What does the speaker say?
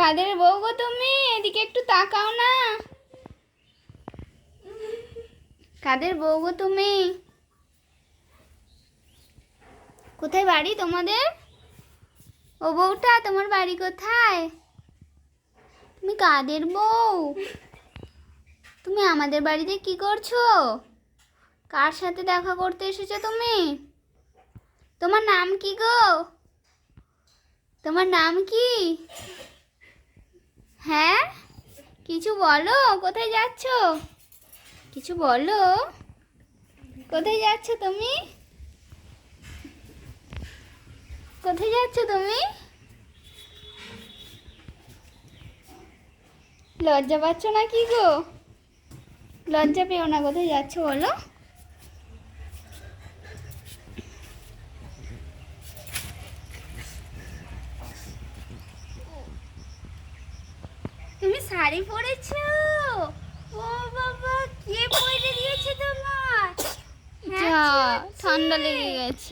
কাদের বউ গো তুমি? এদিকে একটু তাকাও না। কাদের বউ গো তুমি? কোথায় বাড়ি তোমাদের? ও বউটা, তোমার বাড়ি কোথায়? তুমি কাদের বউ? তুমি আমাদের বাড়িতে কি করছো? কার সাথে দেখা করতে এসেছো তুমি? তোমার নাম কি গো? তোমার নাম কি? হ্যাঁ, কিছু বলো। কোথায় যাচ্ছ? কিছু বলো। কোথায় যাচ্ছ তুমি? কোথায় যাচ্ছ তুমি? লজ্জা পাচ্ছ না কি গো? লজ্জা পেও না, কোথায় যাচ্ছ বলো। তুমি শাড়ি পরেছো? ও বাবা, কে পরে দিয়েছে তোমার? যা, ঠান্ডা লেগে গেছে।